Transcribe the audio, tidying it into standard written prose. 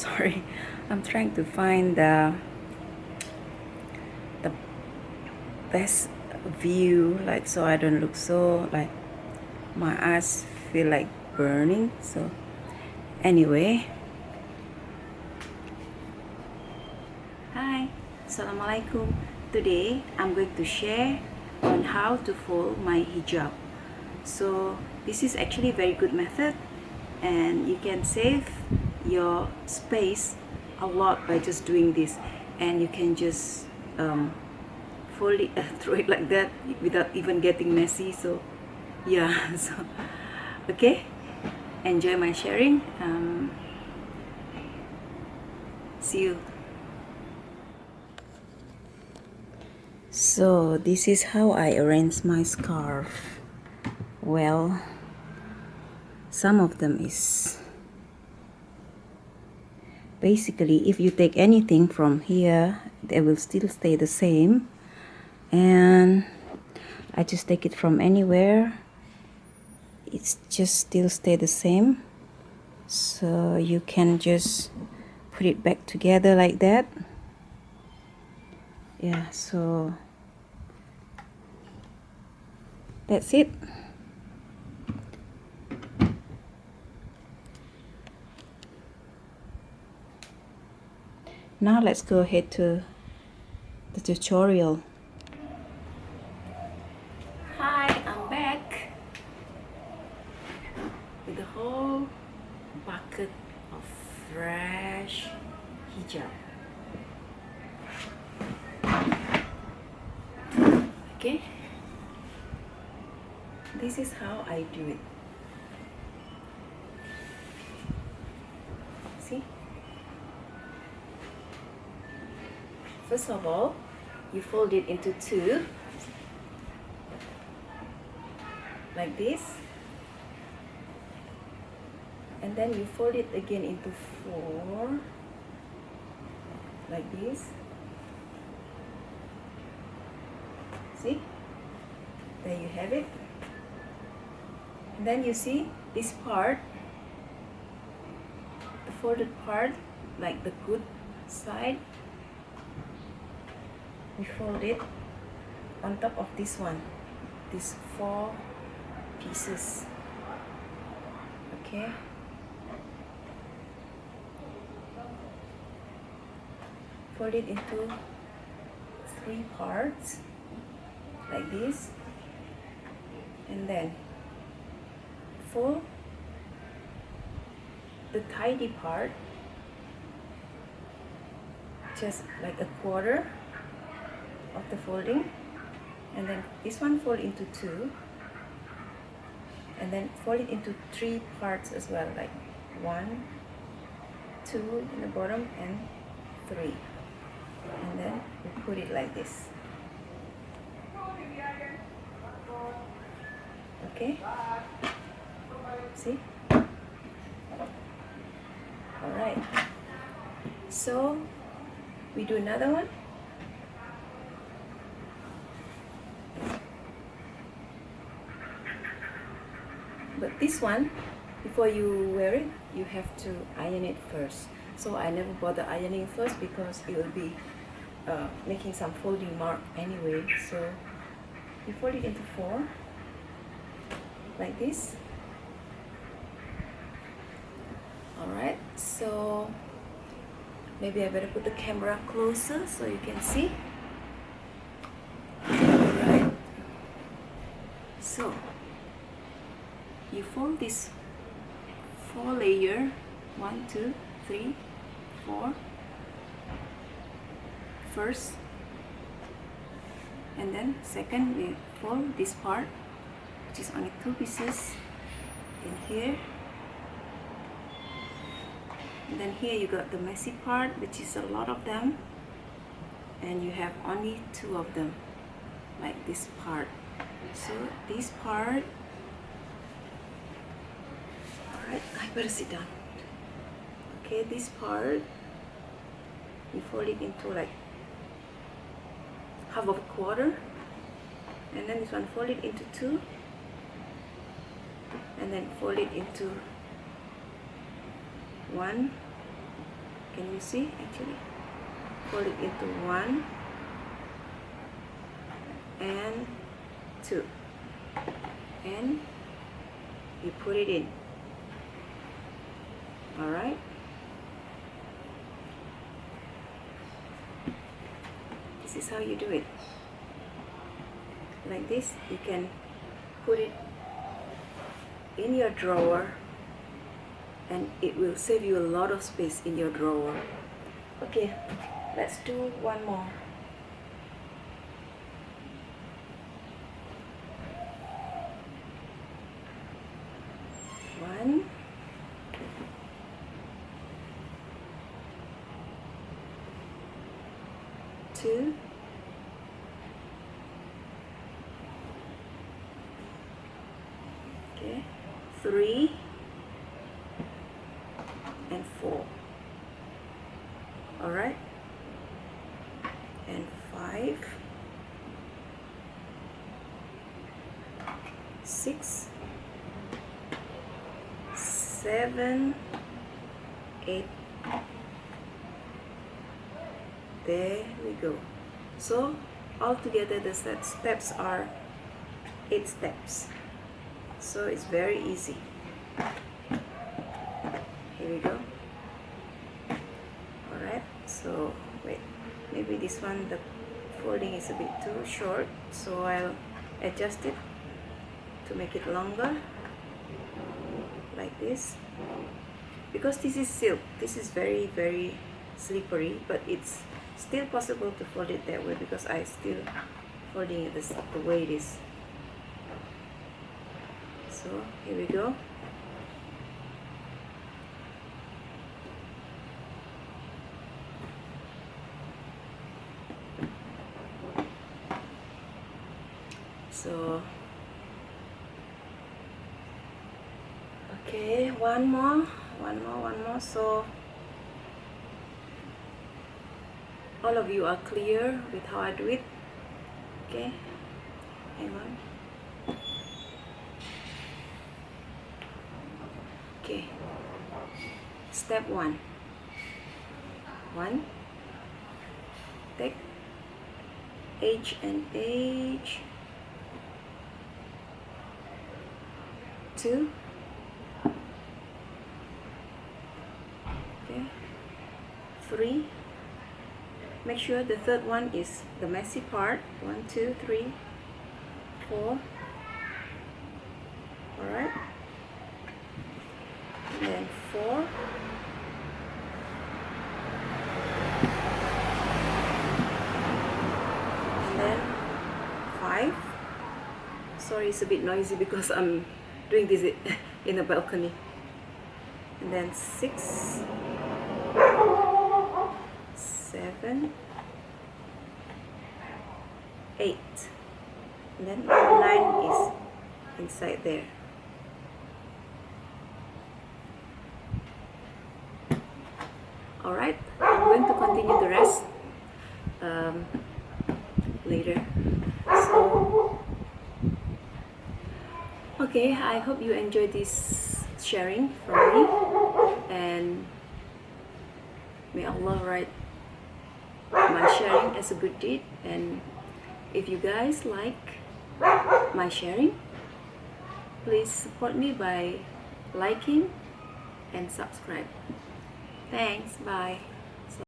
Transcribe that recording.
sorry, I'm trying to find the best view, like, so I don't look so like my eyes feel like burning. So anyway, hi, assalamualaikum. Today I'm going to share on how to fold my hijab. So this is actually a very good method, and you can save your space a lot by just doing this. And you can just fold it, throw it like that without even getting messy. So yeah, so okay, enjoy my sharing. See you. So this is how I arrange my scarf. Well, some of them is basically, if you take anything from here, they will still stay the same, and I just take it from anywhere, it's just still stay the same. So you can just put it back together like that. Yeah, so that's it. Now let's go ahead to the tutorial. Hi, I'm back with the whole bucket of fresh hijab. Okay, this is how I do it. See, first of all, you fold it into two like this, and then you fold it again into four like this. See, there you have it. And then you see this part, the folded part, like the good side, we fold it on top of this one, these four pieces. Okay, fold it into three parts like this, and then fold the tidy part just like a quarter of the folding, and then this one fold into two, and then fold it into three parts as well, like one, two in the bottom, and three, and then we put it like this. Okay, see? All right, so we do another one. But this one, before you wear it, you have to iron it first. So I never bother ironing first because it will be making some folding mark anyway. So you fold it into four like this. Alright, so maybe I better put the camera closer so you can see. Alright, so you fold this four layer, 1, 2, 3, 4 first, and then second we fold this part, which is only two pieces in here, and then here you got the messy part, which is a lot of them, and you have only two of them, like this part. So this part, alright, I better sit down. Okay, this part you fold it into like half of a quarter, and then this one fold it into two, and then fold it into one, Can you see? Actually, fold it into 1 and 2, and you put it in. Alright, this is how you do it. Like this, you can put it in your drawer and it will save you a lot of space in your drawer. Okay, let's do one more. One, two, okay, 3 and 4. All right, and 5, 6, 7, 8. There we go. So altogether the steps are 8 steps. So it's very easy. Here we go. Alright, so wait, maybe this one the folding is a bit too short, so I'll adjust it to make it longer, like this. Because this is silk, this is very, very slippery, but it's still possible to fold it that way because I still folding it the way it is. So here we go. So okay, one more. So all of you are clear with how I do it. Okay, hang on. Okay, step 1. Take edge and edge. 2. Okay, 3. Make sure the third one is the messy part. 1, 2, 3, 4. Alright, and then 4, and then 5. Sorry, it's a bit noisy because I'm doing this in a balcony. And then 6, 7, 8, and then number 9 is inside there. Alright, I'm going to continue the rest later. So okay, I hope you enjoyed this sharing from me, and may Allah write my sharing as a good deed. And if you guys like my sharing, please support me by liking and subscribe. Thanks, bye.